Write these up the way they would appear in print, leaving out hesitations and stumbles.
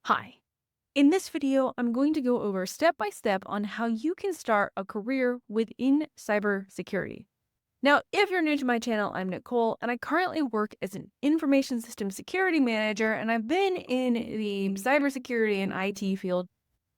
Hi. In this video, I'm going to go over step by step on how you can start a career within cybersecurity. Now, if you're new to my channel, I'm Nicole, and I currently work as an information system security manager, and I've been in the cybersecurity and IT field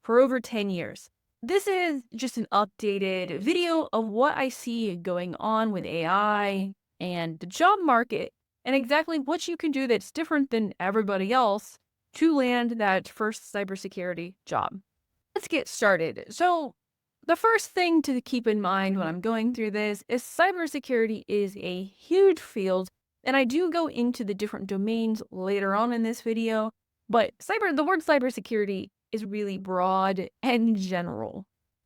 for over 10 years. This is just an updated video of what I see going on with AI and the job market, and exactly what you can do that's different than everybody else to land that first cybersecurity job. Let's get started. So, the first thing to keep in mind when I'm going through this is cybersecurity is a huge field, and I do go into the different domains later on in this video, but the word cybersecurity is really broad and general.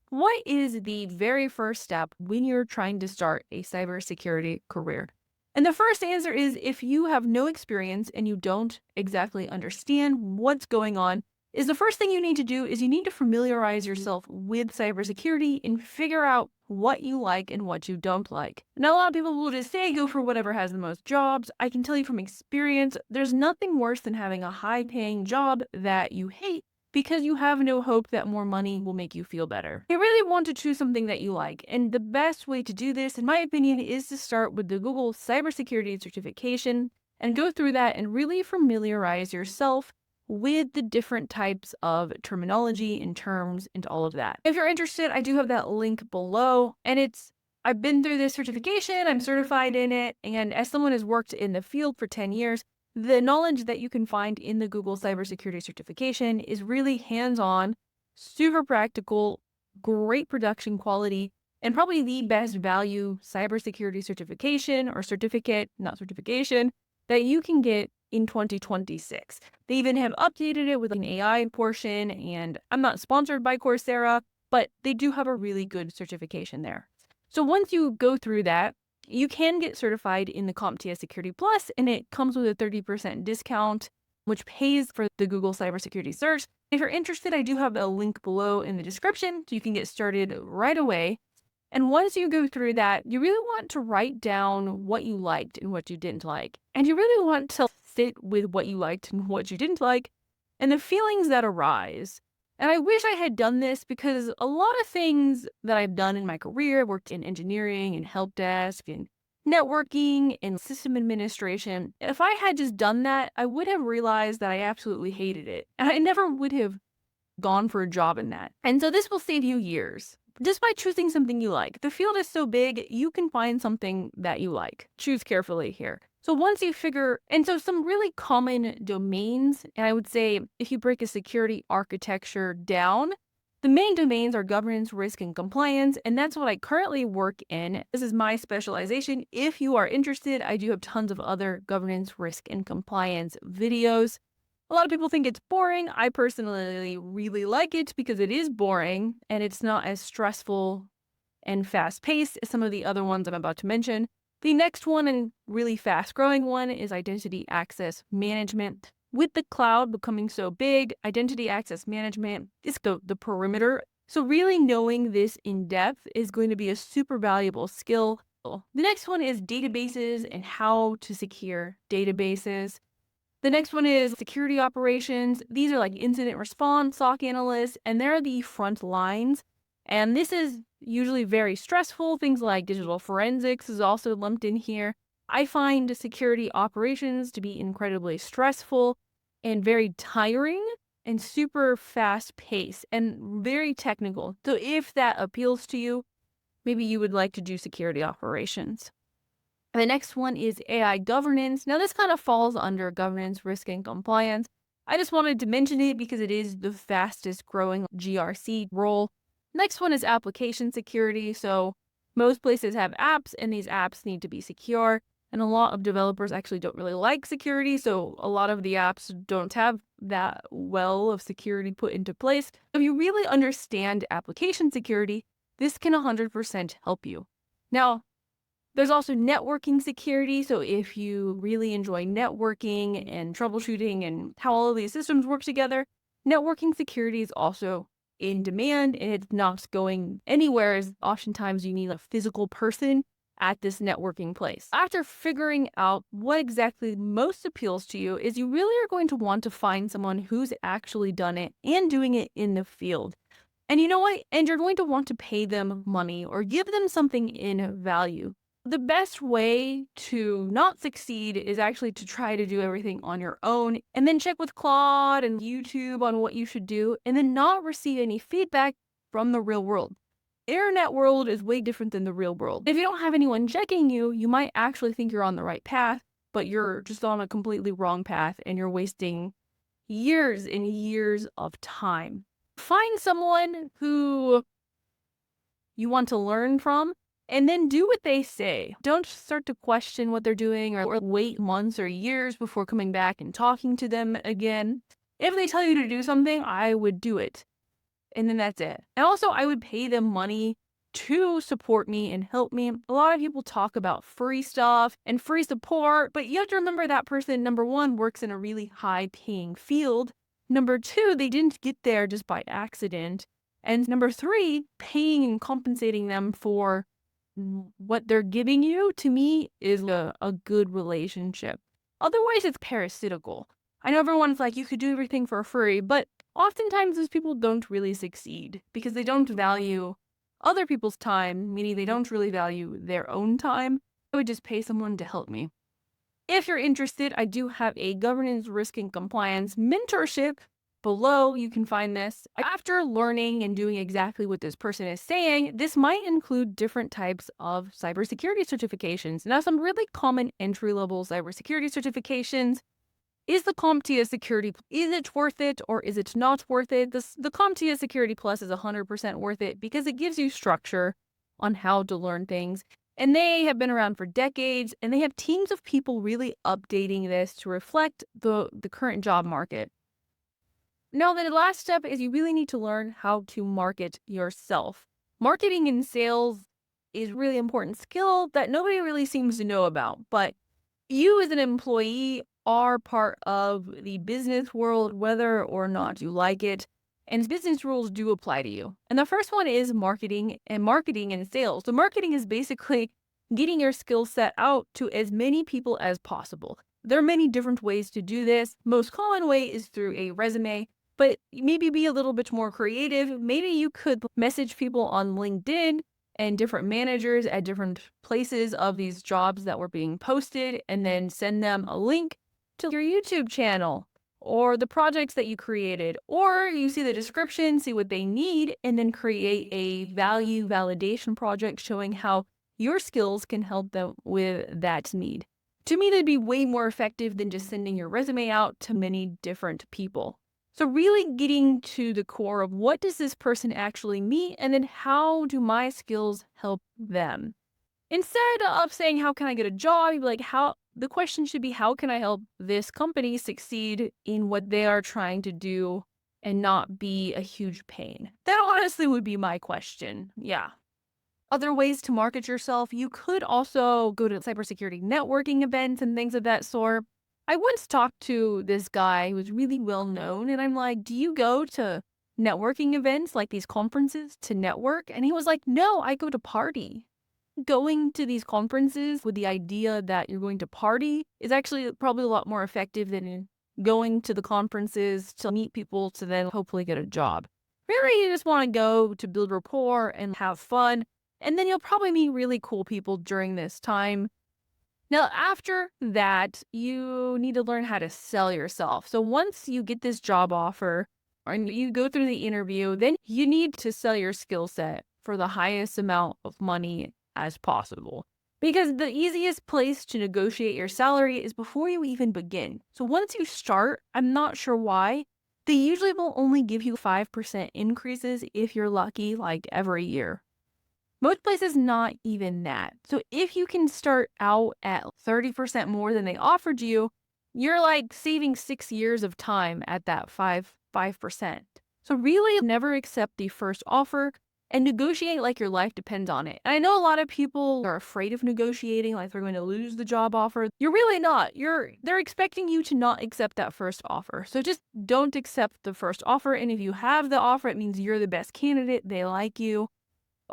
What is the very first step when you're trying to start a cybersecurity career? And the first answer is if you have no experience and you don't exactly understand what's going on, is the first thing you need to do is you need to familiarize yourself with cybersecurity and figure out what you like and what you don't like. Now, a lot of people will just say go for whatever has the most jobs. I can tell you from experience, there's nothing worse than having a high-paying job that you hate because you have no hope that more money will make you feel better. You really want to choose something that you like, and the best way to do this, in my opinion, is to start with the Google Cybersecurity certification and go through that and really familiarize yourself with the different types of terminology and terms and all of that. If you're interested, I do have that link below, and I've been through this certification, I'm certified in it, and as someone who's worked in the field for 10 years, the knowledge that you can find in the Google Cybersecurity certification is really hands-on, super practical, great production quality, and probably the best value cybersecurity certification or certificate, not certification, that you can get in 2026. They even have updated it with an AI portion, and I'm not sponsored by Coursera, but they do have a really good certification there. So once you go through that, you can get certified in the CompTIA Security Plus, and it comes with a 30% discount, which pays for the Google Cybersecurity Search. If you're interested, I do have a link below in the description, so you can get started right away. And once you go through that, you really want to write down what you liked and what you didn't like. And you really want to sit with what you liked and what you didn't like, and the feelings that arise. And I wish I had done this because a lot of things that I've done in my career, worked in engineering and help desk and networking and system administration. If I had just done that, I would have realized that I absolutely hated it. And I never would have gone for a job in that. And so this will save you years. Just by choosing something you like. The field is so big, you can find something that you like. Choose carefully here. So once you so some really common domains, and I would say if you break a security architecture down, the main domains are governance, risk, and compliance, and that's what I currently work in. This is my specialization. If you are interested, I do have tons of other governance, risk, and compliance videos. A lot of people think it's boring. I personally really like it because it is boring and it's not as stressful and fast-paced as some of the other ones I'm about to mention. The next one and really fast-growing one is identity access management. With the cloud becoming so big, identity access management is the perimeter. So really knowing this in depth is going to be a super valuable skill. The next one is databases and how to secure databases. The next one is security operations. These are like incident response, SOC analysts, and they're the front lines. And this is usually very stressful. Things like digital forensics is also lumped in here. I find security operations to be incredibly stressful and very tiring and super fast paced and very technical. So if that appeals to you, maybe you would like to do security operations. The next one is AI governance. Now, this kind of falls under governance, risk, and compliance. I just wanted to mention it because it is the fastest growing GRC role. Next one is application security. So most places have apps, and these apps need to be secure. And a lot of developers actually don't really like security. So a lot of the apps don't have that well of security put into place. If you really understand application security, this can 100% help you. Now, there's also networking security. So if you really enjoy networking and troubleshooting and how all of these systems work together, networking security is also in demand and it's not going anywhere, as oftentimes you need a physical person at this networking place. After figuring out what exactly most appeals to you is you really are going to want to find someone who's actually done it and doing it in the field. And you know what? And you're going to want to pay them money or give them something in value. The best way to not succeed is actually to try to do everything on your own and then check with Claude and YouTube on what you should do and then not receive any feedback from the real world. Internet world is way different than the real world. If you don't have anyone checking you, you might actually think you're on the right path, but you're just on a completely wrong path and you're wasting years and years of time. Find someone who you want to learn from and then do what they say. Don't start to question what they're doing or wait months or years before coming back and talking to them again. If they tell you to do something, I would do it. And then that's it. And also, I would pay them money to support me and help me. A lot of people talk about free stuff and free support, but you have to remember that person, number one, works in a really high paying field. Number two, they didn't get there just by accident. And number three, paying and compensating them for what they're giving you, to me, is a good relationship. Otherwise, it's parasitical. I know everyone's like, you could do everything for free, but oftentimes those people don't really succeed because they don't value other people's time, meaning they don't really value their own time. I would just pay someone to help me. If you're interested, I do have a governance, risk, and compliance mentorship. Below, you can find this. After learning and doing exactly what this person is saying, this might include different types of cybersecurity certifications. Now, some really common entry-level cybersecurity certifications. Is the CompTIA Security, is it worth it or is it not worth it? The CompTIA Security Plus is 100% worth it because it gives you structure on how to learn things. And they have been around for decades, and they have teams of people really updating this to reflect the current job market. Now, the last step is you really need to learn how to market yourself. Marketing and sales is a really important skill that nobody really seems to know about, but you as an employee are part of the business world, whether or not you like it, and business rules do apply to you. And the first one is marketing and sales. So marketing is basically getting your skill set out to as many people as possible. There are many different ways to do this. Most common way is through a resume, but maybe be a little bit more creative. Maybe you could message people on LinkedIn and different managers at different places of these jobs that were being posted, and then send them a link to your YouTube channel or the projects that you created, or you see the description, see what they need, and then create a value validation project showing how your skills can help them with that need. To me, that'd be way more effective than just sending your resume out to many different people. So really getting to the core of what does this person actually mean, and then how do my skills help them? Instead of saying, how can I get a job? You'd be like, the question should be, how can I help this company succeed in what they are trying to do and not be a huge pain? That honestly would be my question. Yeah. Other ways to market yourself, you could also go to cybersecurity networking events and things of that sort. I once talked to this guy who was really well known, and I'm like, do you go to networking events like these conferences to network? And he was like, no, I go to party. Going to these conferences with the idea that you're going to party is actually probably a lot more effective than going to the conferences to meet people to then hopefully get a job. Really, you just want to go to build rapport and have fun, and then you'll probably meet really cool people during this time. Now, after that, you need to learn how to sell yourself. So once you get this job offer and you go through the interview, then you need to sell your skill set for the highest amount of money as possible. Because the easiest place to negotiate your salary is before you even begin. So once you start, I'm not sure why, they usually will only give you 5% increases if you're lucky, like every year. Most places, not even that. So if you can start out at 30% more than they offered you, you're like saving 6 years of time at that 5%. So really never accept the first offer and negotiate like your life depends on it. And I know a lot of people are afraid of negotiating, like they're going to lose the job offer. You're really not. They're expecting you to not accept that first offer. So just don't accept the first offer. And if you have the offer, it means you're the best candidate. They like you.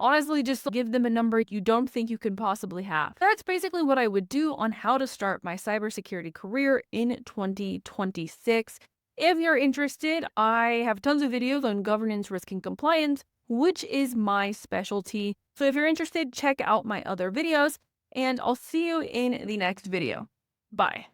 Honestly, just give them a number you don't think you could possibly have. That's basically what I would do on how to start my cybersecurity career in 2026. If you're interested, I have tons of videos on governance, risk, and compliance, which is my specialty. So if you're interested, check out my other videos, and I'll see you in the next video. Bye.